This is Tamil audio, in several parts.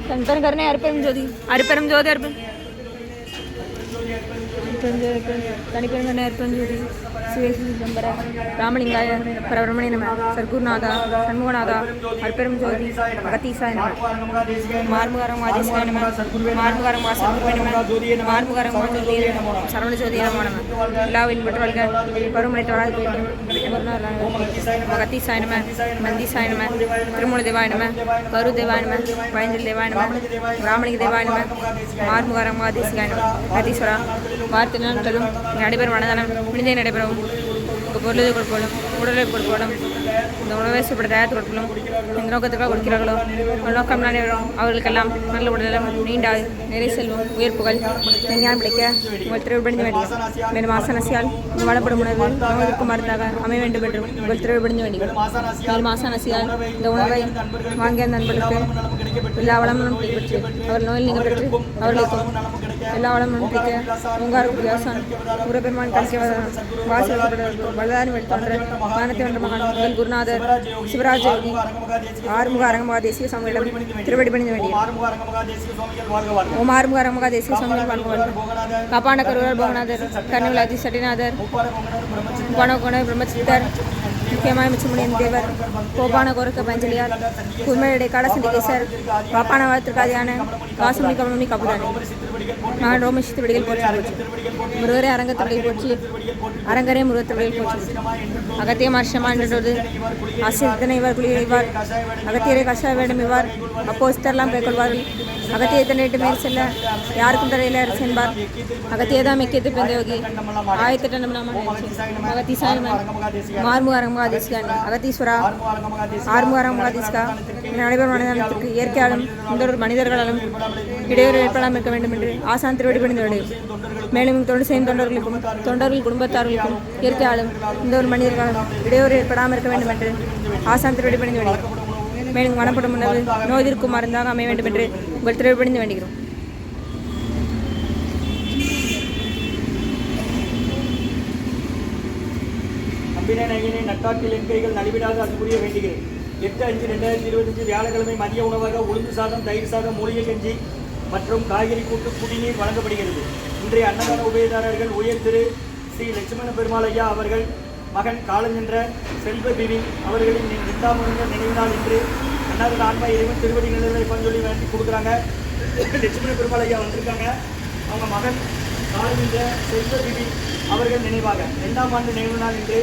संतन करने अरुपेरुम ज्योति तनिपेरुम अरुपेरुम ज्योति शिवेशु चिदंबर रामलिंगाय परब्रह्मणे नमः सद्गुरुनाथा षण्मुखनाथा अरुपेरुम ज्योति अगतीसाय नमः मार्मुगारं आदेशाय नमः मार्मुगारं वासुदेवाय नमः मार्मुगारं ज्योतिये नमः சரவண ஜோதியே நமோ நமः எல்லாவின் பெற்றவள்க பருமனை தோறாது போயிட்டு அகத்தீசாய நமः நந்தீசாய நமः திருமூல தேவாய நமः கரு தேவாய நமः பழஞ்சல் தேவாய நமः ராமலிங்க தேவாய நமः மார்முகாரம் ஆதேசிகாய நமः அகத்தீஸ்வரா வார்த்தைகளும் நடைபெறும் அன்னதானம் புனிதை நடைபெறவும் உங்கள் பொருளை கொடுப்போம் உடலை கொடுப்போம் இந்த உணவை சுப்பட தயாரித்து கொடுக்கணும் எந்த நோக்கத்துக்காக கொடுக்கிறார்களோ ஒரு நோக்கம் நடைபெறும் அவர்களுக்கெல்லாம் நல்ல உடலும் நீண்ட நிறை செல்வம் உயர்ப்புகள் ஞானம் பிடிக்க உங்கள் திருவிபடிந்து வேண்டிய மேலும் ஆசனசியால் வளப்படும் உணவு நோய்க்கு மருந்தாக அமைய வேண்டும் என்று உங்கள் திருவிபடிந்து வேண்டிய மேலும் ஆசனசியால் இந்த உணவை வாங்கிய நண்பர்களுக்கு எல்லா வளமும் பெற்று அவர் நோயில் நீங்கள் பெற்று அவர்களுக்கும் எல்லா வளமும் பிடிக்க உங்காருக்கு வியாசன் முருகப்பெருமான் கழிக்க வாசல் வல்லதாரி வெடுத்தோன்ற மானத்தை வென்ற மகன் முதல் குருநாதர் சிவராஜ் யோகி ஆறுமுக அரங்கமகா தேசிய சுவாமிகளிடம் திருவடி பணிந்து வேண்டிய ஓம் ஆறுமுக அரங்கமகா தேசிய சுவாமிகள் வாழ்க காப்பான கருவர் போகநாதர் கர்ணவிலாதி சட்டிநாதர் கோண பிரம்மசித்தர் முக்கியமாய மிச்சமுனியன் தேவர் கோபான கோரக்க பஞ்சலியார் குர்மையுடைய காடசண்டிகேசர் பாப்பான வாழ்த்திற்காதியான வாசுமணி கமலமணி கபுதானி நான் ரோமேஷ் திருவடிகள் போற்றி முருகரே அரங்க திருவடிகள் போற்றி அரங்கரே முருக திருவடிகள் போற்றி அகத்திய மர்ஷமா என்றது ஆசிரியத்தனை இவர் குளிர் அகத்தியரை கஷாய வேண்டும் இவ்வார் அப்போ சித்தரெல்லாம் பேக்கொள்வார்கள் அகத்திய தன்னிட்டு மேல் செல்ல யாருக்கும் தரையில் அரசு என்பார் அகத்தியதான் மிக்கத்து பெந்தயோகி ஆயத்திட்டம் அகத்தீசாய மார்முக அரங்கமகாதேசிகான் அகத்தீஸ்வரா ஆறுமுக அரங்கமகாதேசிகா நடைபெறும் மனிதனத்திற்கு இயற்கையாலும் இந்த ஒரு மனிதர்களாலும் இடையூறு ஏற்படாமல் இருக்க வேண்டும் என்று ஆசான் திருவடி பணிந்து விடையும் மேலும் தொண்டு செய்யும் தொண்டர்கள் குடும்பத்தார்களுக்கும் இயற்கையாலும் இந்த ஒரு மனிதர்களாலும் இடையூறு ஏற்படாமல் இருக்க வேண்டும் என்று ஆசான் திருவடி பணிந்து விடையும் மேலும் வனப்படும் உணவு நோய்திற்கும் மருந்தாக அமைய வேண்டும் என்று உங்கள் திருவடி பணிந்து வேண்டுகிறோம். நம்பினை நட்டாற்றில் என் கைகள் நலிவிடாது அது புரிய வேண்டுகிறேன். 8/5/2025 வியாழக்கிழமை மதிய உணவாக உளுந்து சாதம், தயிர் சாதம், மூலிகை கஞ்சி மற்றும் காய்கறி கூட்டு குடிநீர் வழங்கப்படுகிறது. இன்றைய அன்னதான உபயதாரர்கள் உயர் திரு ஸ்ரீ லட்சுமண பெருமாள் ஐயா அவர்கள் மகன் காலஞ்சென்ற செல்வ பிவி அவர்களின் நிந்தாமுருங்க நினைவினால் இன்று அன்னாரது ஆன்மா இறைவன் திருவடி நிலைகளை சொல்லி வேண்டி கொடுக்குறாங்க. லட்சுமண பெருமாள் ஐயா வந்திருக்காங்க. அவங்க மகன் காலஞ்சென்ற செல்வ பிவி அவர்கள் நினைவாக 2ஆம் ஆண்டு நினைவு நாள் இன்று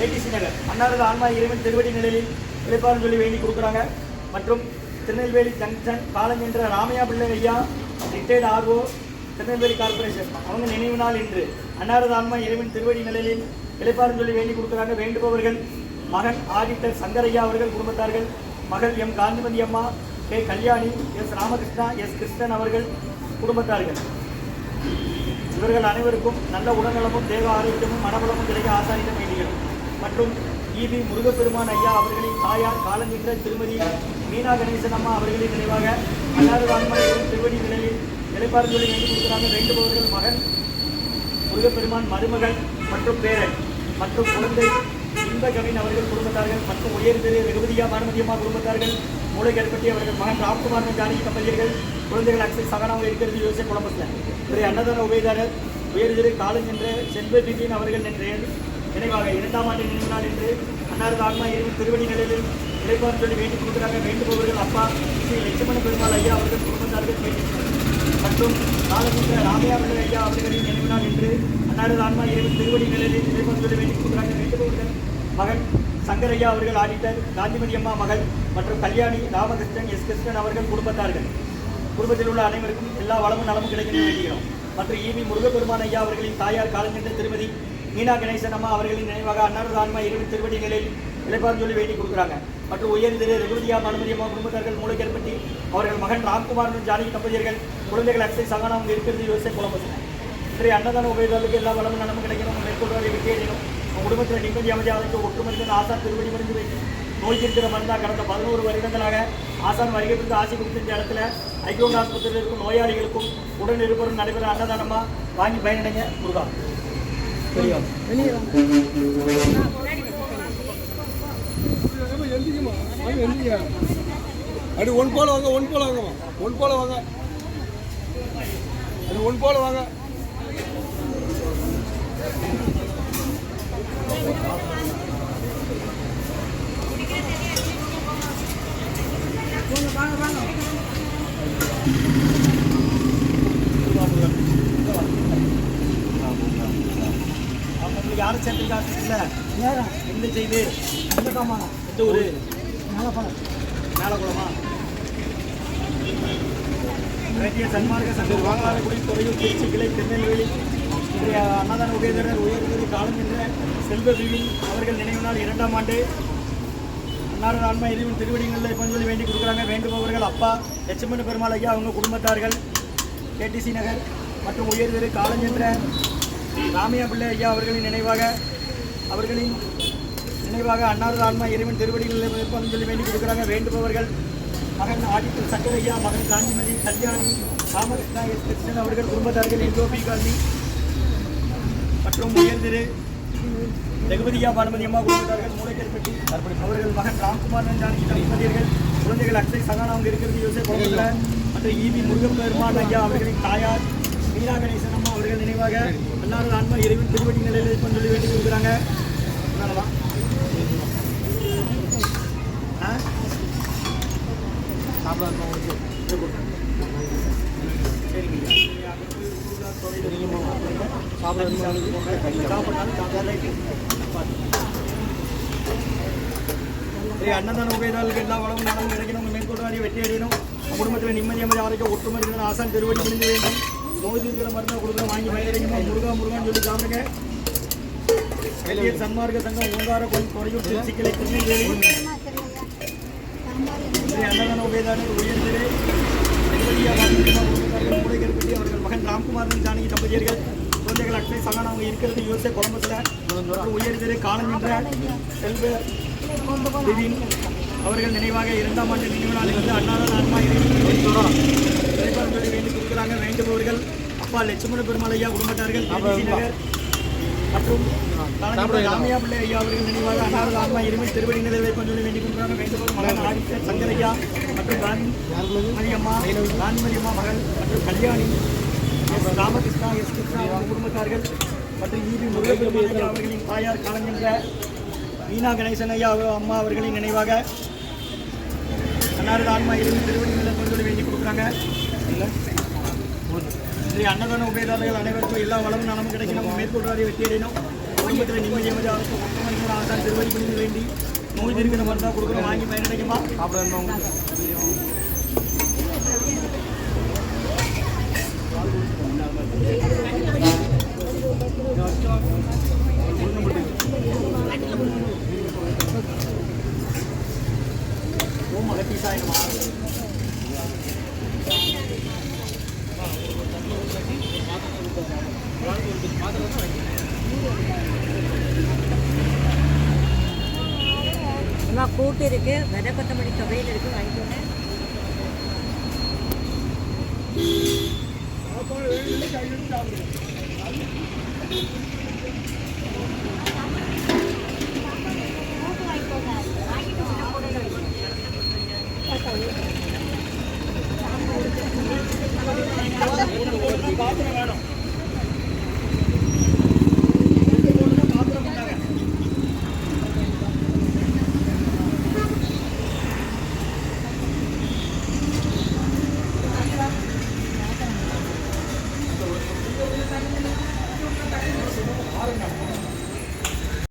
ஏடிசி நகர் அன்னாரது ஆன்மா இறைவன் திருவடி நிலையில் இழைப்பாருன்னு சொல்லி வேண்டி கொடுக்குறாங்க. மற்றும் திருநெல்வேலி ஜங்ஷன் காலஞ்சென்ற ராமையா பிள்ளை ஐயா ரிட்டையர்டு ஆர்ஓ திருநெல்வேலி கார்பரேஷன் அவங்க நினைவு நாள் இன்று அன்னாரது ஆன்மா இறைவன் திருவடி நிலையில் இழைப்பாருன்னு சொல்லி வேண்டி கொடுக்குறாங்க. வேண்டுபவர்கள் மகன் ஆடிட்டர் சங்கரையா அவர்கள் குடும்பத்தார்கள், மகள் எம் காந்திமதி அம்மா, K Kalyani, S Ramakrishna, S Krishnan அவர்கள் குடும்பத்தார்கள். இவர்கள் அனைவருக்கும் நல்ல உடல்நலமும் தேவ ஆரோக்கியமும் மனபலமும் கிடைக்க ஆசாரிக்க வேண்டுகிறோம். மற்றும் ஈவி முருகப்பெருமான் ஐயா அவர்களின் தாயார் காலஞ்சென்ற திருமதி மீனா கணேசன் அம்மா அவர்களின் நினைவாக அன்னாரது ஆன்மா திருவடி நிலையில் இழைப்பாருன்னு சொல்லி வேண்டி கொடுக்குறாங்க. வேண்டுபவர்கள் மகன் முருகப்பெருமான் மருமகள் மற்றும் பேரன் மற்றும் குழந்தை இன்பகவின் அவர்கள் குடும்பத்தார்கள் மற்றும் உயர் திரு ரகுபதியா பானுமதியம்மா குடும்பத்தார்கள், மூளைக்கருப்பட்டி அவர்கள் மகன் ராம்குமார் ஜானகி தம்பதியர்கள், குழந்தைகள் அக்சல் சகனாக இருக்கிறது யோசை குழம்பத்தில். இவரை அன்னதான உபயதாரர் உயர் திரு காலஞ்சென்ற செல்வ பிபின் அவர்கள் நினைவாக 2ஆம் ஆண்டு நினைவு நாள் என்று அன்னாரது ஆன்மா இறைவன் திருவடி நிலையில் இழைப்பார் சொல்லி வேண்டி கொடுக்குறாங்க. வேண்டுபவர்கள் அப்பா ஸ்ரீ லட்சுமண பெருமாள் ஐயா அவர்கள் குடும்பத்தார்கள் மற்றும் காலஞ்சென்ற ராமையா பிள்ளை ஐயா அவர்களின் நினைவு நாள் என்று அன்னாரது ஆன்மா இறைவன் திருவடி நிலையில் இழைப்பார் சொல்லி வேண்டி கொடுக்குறாங்க. வேண்டுபவர்கள் மகன் சங்கரையா அவர்கள் ஆடிட்டர், காந்திமதி அம்மா மகள் மற்றும் கல்யாணி, ராமகிருஷ்ணன், எஸ் கிருஷ்ணன் அவர்கள் குடும்பத்தார்கள். குடும்பத்தில் உள்ள அனைவருக்கும் எல்லா வளமும் நலமும் கிடைக்கணும் வேண்டுகிறோம். மற்றும் ஈவி முருகப்பெருமான் ஐயா அவர்களின் தாயார் காலஞ்சென்ற திருமதி மீனா கணேசன் அம்மா அவர்களின் நினைவாக அன்னாரது ஆன்மா இறைவன் திருவடி நிலையில் இழைப்பார் சொல்லி வேண்டி கொடுக்குறாங்க. மற்றும் உயர் திரு ரகுபதியா பானுமதி அம்மா குடும்பத்தார்கள், மூளைக்கருப்பட்டி அவர்கள் மகன் ராம்குமார் ஜானகி தம்பதியர்கள், குழந்தைகள் அக்சை சகனாக இருக்கிறது யோசை குழம்பத்தில். இன்றைய அன்னதான உபயதாரர்களுக்கு எல்லா வளமும் நலமும் கிடைக்கணும். மேற்கொள்வதை விட்டேனும் குடும்பத்தில் நிம்மதி அமைதியாக ஒற்றுமதிக்கு ஆசான் திருவடி மருந்து வைத்து நோய் இருக்கிற மருந்தாக கடந்த 11 வருடங்களாக ஆசான் வருகை கொடுத்து ஆசி கொடுத்த இந்த இடத்துல ஐக்கிய ஆஸ்பத்திரியில் இருக்கும் நோயாளிகளுக்கும் உடன் இருப்பவரும் நடைபெற அன்னதானமாக வாங்கி பயனடைங்க. முருகா அப்படி ஒன் போல வாங்க, ஒன் போல வாங்கம்மா, ஒன் போல வாங்க, அது ஒன் போல வாங்க. உங்களுக்கு யாரை சேர்த்துருக்காங்க இல்லை எந்த செய்து எந்த ஊர் மேலக்குளமா இலக்கிய சன்மார்க்க சங்கம் வாங்கலாரக்குடி துறையூர் திருச்சி கிளை திருநெல்வேலி இன்றைய அன்னதான உபயதரர் உயர்திரு காலம் என்ற செல்வ விவி அவர்கள் நினைவு நாள் 2ஆம் ஆண்டு அன்னாரது ஆன்மா இறைவன் திருவடிகளில் கொஞ்சம் வேண்டி கொடுக்குறாங்க. வேண்டுபவர்கள் அப்பா லட்சுமண பெருமாள் ஐயா அவங்க குடும்பத்தார்கள் கேடிசி நகர் மற்றும் உயர்திரு காலம் என்ற ராமையா பிள்ளை ஐயா அவர்களின் நினைவாக அன்னாரது ஆன்மா இறைவன் திருவடிகளில் சொல்லி வேண்டி கொடுக்குறாங்க. வேண்டுபவர்கள் மகன் ஆதித்தர் சக்கரையா, மகன் காந்திமதி, கல்யாணி, ராமகிருஷ்ணா எஸ் கிருஷ்ணன் அவர்கள் குடும்பத்தார்கள் என்ஜோபி காலனி மற்றும் உயர்திரு ரகுபதியா பானுமதி அம்மா குடும்பத்தார்கள் மூளைக்கற்பட்டி அவர்கள் மகன் ராம்குமார் ஜானகி தம்பதியர்கள் குழந்தைகள் அக்ஷய் சகானா அவங்க இருக்கிறது யோசை குழந்தைகள் மற்றும் ஈவி முருகப்பெருமான் ஐயா அவர்களின் தாயார் மீனா கணேசன் அம்மா அவர்கள் நினைவாக அன்னாரது ஆன்மா இறைவன் திருவடி நிலையில் சொல்லி வேண்டி கொடுக்குறாங்க. அன்னதான உபயதாளுக்கு எல்லா வளமும் நலமும் கிடைக்கணும். மேற்கொண்டு வெற்றி அடையணும். குடும்பத்தில் நிம்மதியாக ஆரோக்கியம் ஒற்றுமை இருக்கிற ஆசான் திருவடி முடிந்து வேண்டும். நோய் இருக்கிற மருந்தை கொடுக்குற வாங்கி பயனடைக்குமா முருகா முருகான்னு சொல்லி சாப்பிடுங்க. சன்மார்க்க சங்கம் ஓங்கார கோயில் துறையூர் திருச்சி கிளை திருநெல்வேலி அன்னதான உபயதாளர் உயர்திரு மூளைக்கற்பட்டி அவர்கள் மகன் ராம்குமார் ஜானகி தம்பதியர்கள் குழந்தைகள் அக்ஷய் சகானா அவங்க இருக்கிறது யோசை குழம்பத்தில் உயர்திரு காலம் என்ற செல்வ விவின் அவர்கள் நினைவாக 2ஆம் ஆண்டு நினைவு நாளில் வந்து அன்னாரது ஆன்மா சொல்லி வேண்டி கொடுக்குறாங்க. வேண்டுபவர்கள் அப்பா லட்சுமண பெருமாள் ஐயா குடும்பத்தார்கள் கேடிசி நகர் மற்றும் ராமையா பிள்ளை ஐயா அவர்கள் நினைவாக அன்னாரது ஆன்மா இறைவன் திருவடி நிலையை சொல்லி வேண்டி கொடுக்குறாங்க. வேண்டுபவர் மகன் ஆதித்தர் சங்கரையா மற்றும் காந்திமதி அம்மா மகள் மற்றும் கல்யாணி எஸ் ராமகிருஷ்ணா எஸ் கிருஷ்ணா குடும்பத்தார்கள் மற்றும் ஈவி முருகப்பெருமாள் ஐயா அவர்களின் தாயார் காலம் என்ற மீனா கணேசன் ஐயா அம்மா அவர்களின் நினைவாக அன்னாரது ஆன்மா இறைவன் திருவடிகளை கொண்டு வேண்டி கொடுக்குறாங்க. அன்னதான உபயதாரர்கள் அனைவருக்கும் எல்லா வளமும் நலமும் கிடைக்கணும். மேற்கொள்றாரை வெற்றி அடையணும். குடும்பத்தில் நிம்மதியாக அரசு ஆசான் திருவடி பண்ணி வேண்டி நோய் இருக்கிற மாதிரி தான் கொடுக்குறோம். வாங்கி பயனடைக்குமா ஓம் அகத்தீசாயனமா கூட்டு இருக்கு, விதை கொத்தமல்லி தொகையில் இருக்கு, வாங்கிக்கோங்க. வாங்கிக்கோங்க.